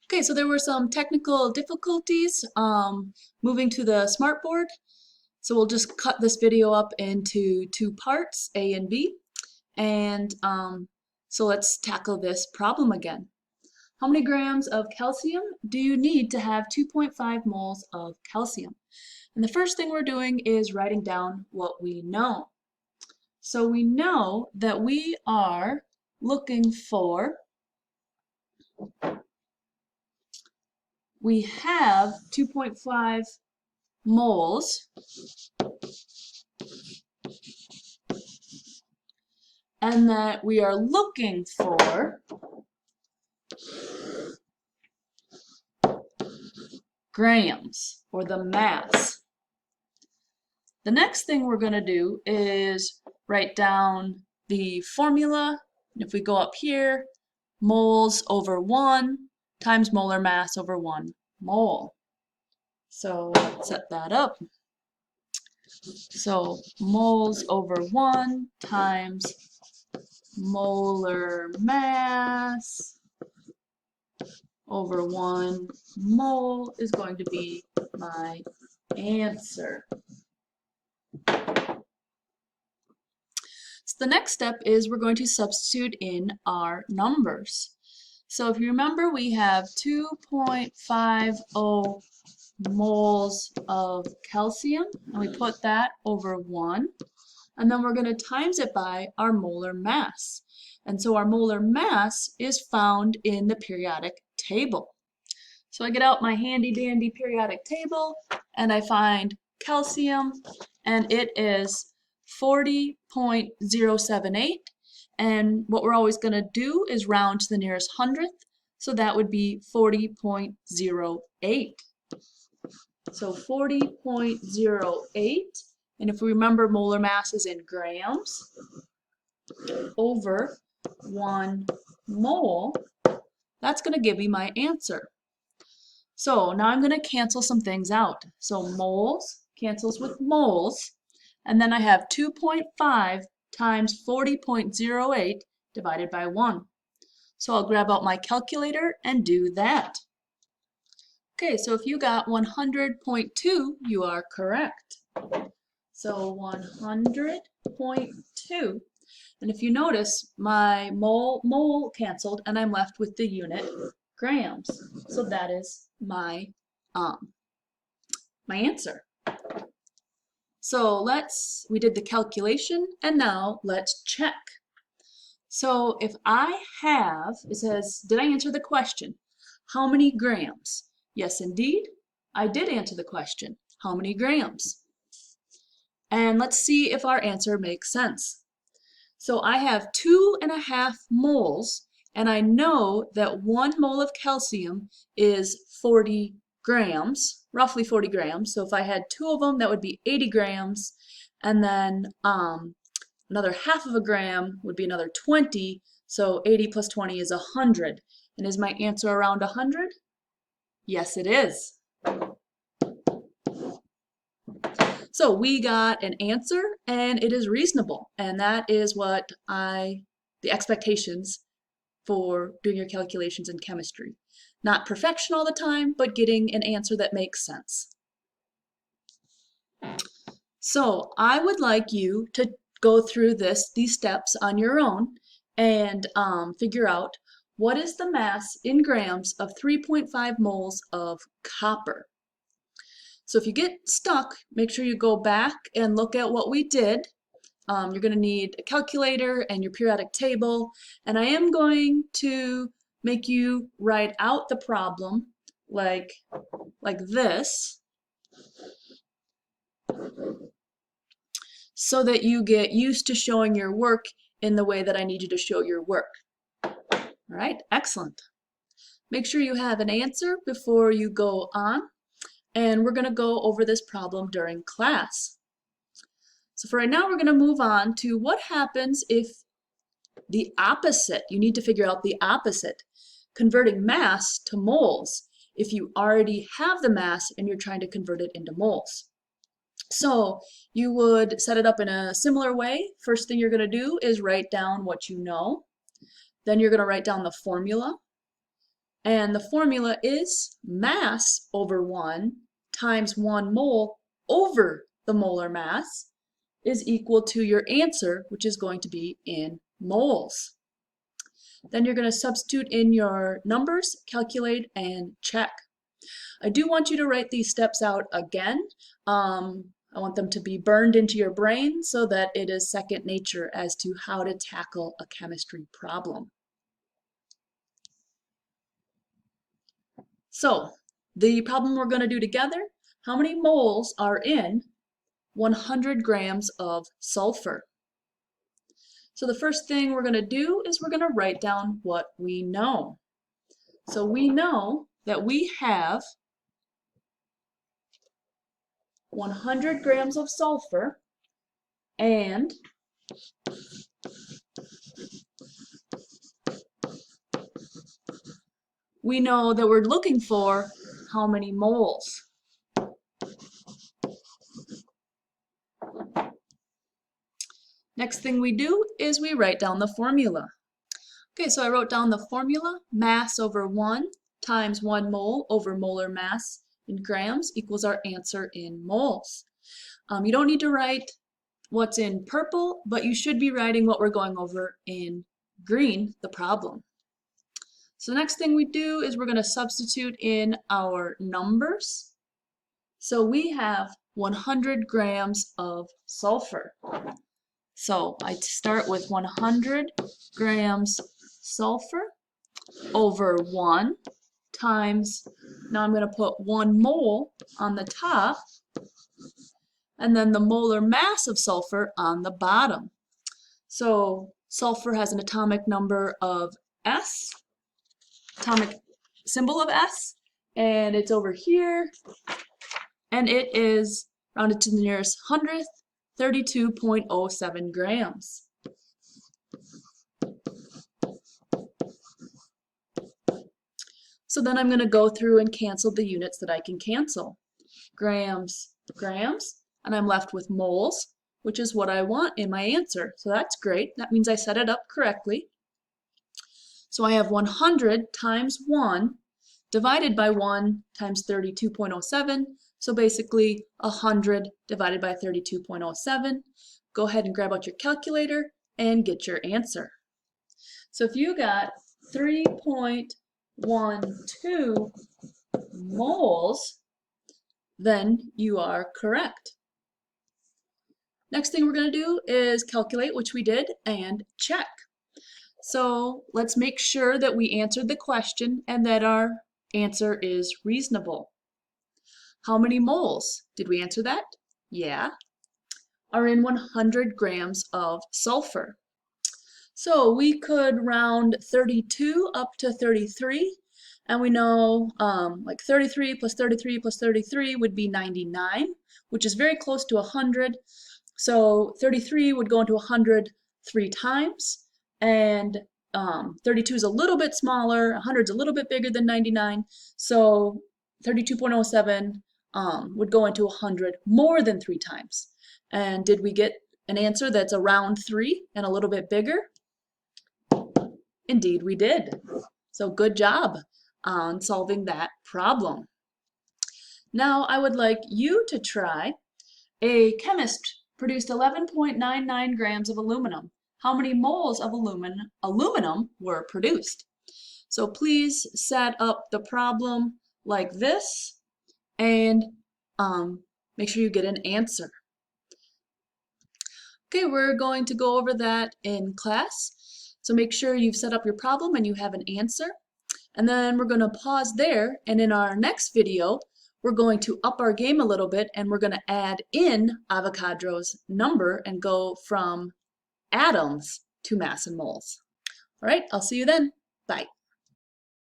Okay, so there were some technical difficulties moving to the smartboard. So we'll just cut this video up into two parts, A and B. And so let's tackle this problem again. How many grams of calcium do you need to have 2.5 moles of calcium? And the first thing we're doing is writing down what we know. So we know that we are looking for, we have 2.5 moles, and that we are looking for grams, or the mass. The next thing we're going to do is write down the formula. If we go up here, moles over 1 times molar mass over 1 mole. So let's set that up. So moles over 1 times molar mass over 1 mole is going to be my answer. So the next step is we're going to substitute in our numbers. So if you remember, we have 2.50 moles of calcium, and we put that over 1, and then we're going to times it by our molar mass. And so our molar mass is found in the periodic table. So I get out my handy dandy periodic table and I find calcium, and it is 40.078, and what we're always going to do is round to the nearest hundredth, so that would be 40.08. So 40.08, and if we remember, molar mass is in grams over 1 mole, that's going to give me my answer. So now I'm going to cancel some things out. So moles cancels with moles, and then I have 2.5 times 40.08 divided by 1. So I'll grab out my calculator and do that. Okay, so if you got 100.2, you are correct. So 100.2. And if you notice, my mole canceled, and I'm left with the unit grams. So that is my answer. So we did the calculation, and now let's check. So if I have, it says, did I answer the question? How many grams? Yes, indeed, I did answer the question. How many grams? And let's see if our answer makes sense. So I have 2.5 moles, and I know that 1 mole of calcium is 40 grams, roughly 40 grams. So if I had 2 of them, that would be 80 grams, and then another half of a gram would be another 20, so 80 plus 20 is 100. And is my answer around 100? Yes, it is. So we got an answer, and it is reasonable, and that is what the expectations for doing your calculations in chemistry. Not perfection all the time, but getting an answer that makes sense. So I would like you to go through these steps on your own and figure out what is the mass in grams of 3.5 moles of copper. So if you get stuck, make sure you go back and look at what we did. You're going to need a calculator and your periodic table, and I am going to make you write out the problem like this, so that you get used to showing your work in the way that I need you to show your work. All right, excellent. Make sure you have an answer before you go on, and we're going to go over this problem during class. So for right now, we're going to move on to what happens if the opposite, you need to figure out the opposite, converting mass to moles, if you already have the mass and you're trying to convert it into moles. So you would set it up in a similar way. First thing you're going to do is write down what you know. Then you're going to write down the formula. And the formula is mass over 1 times 1 mole over the molar mass is equal to your answer, which is going to be in moles. Then you're going to substitute in your numbers, calculate, and check. I do want you to write these steps out again. I want them to be burned into your brain so that it is second nature as to how to tackle a chemistry problem. So, the problem we're going to do together, how many moles are in 100 grams of sulfur? So the first thing we're going to do is we're going to write down what we know. So we know that we have 100 grams of sulfur, and we know that we're looking for how many moles. Next thing we do is we write down the formula. Okay, so I wrote down the formula, mass over 1 times 1 mole over molar mass in grams equals our answer in moles. You don't need to write what's in purple, but you should be writing what we're going over in green, the problem. So the next thing we do is we're going to substitute in our numbers. So we have 100 grams of sulfur. So I start with 100 grams sulfur over 1 times, now I'm going to put 1 mole on the top, and then the molar mass of sulfur on the bottom. So sulfur has an atomic number of S, atomic symbol of S, and it's over here, and it is rounded to the nearest hundredth, 32.07 grams. So then I'm going to go through and cancel the units that I can cancel. Grams, grams, and I'm left with moles, which is what I want in my answer. So that's great. That means I set it up correctly. So I have 100 times 1 divided by 1 times 32.07. So basically 100 divided by 32.07. Go ahead and grab out your calculator and get your answer. So if you got 3.12 moles, then you are correct. Next thing we're going to do is calculate, which we did, and check. So let's make sure that we answered the question and that our answer is reasonable. How many moles? Did we answer that? Yeah. Are in 100 grams of sulfur. So we could round 32 up to 33, and we know like 33 plus 33 plus 33 would be 99, which is very close to 100. So 33 would go into 100 3 times, and 32 is a little bit smaller, 100 is a little bit bigger than 99, so 32.07 would go into 100 more than 3 times. And did we get an answer that's around 3 and a little bit bigger? Indeed we did. So good job on solving that problem. Now I would like you to try. A chemist produced 11.99 grams of aluminum. How many moles of aluminum were produced? So please set up the problem like this and make sure you get an answer. Okay, we're going to go over that in class. So make sure you've set up your problem and you have an answer. And then we're going to pause there, and in our next video, we're going to up our game a little bit and we're going to add in Avogadro's number and go from atoms to mass and moles. All right, I'll see you then. Bye.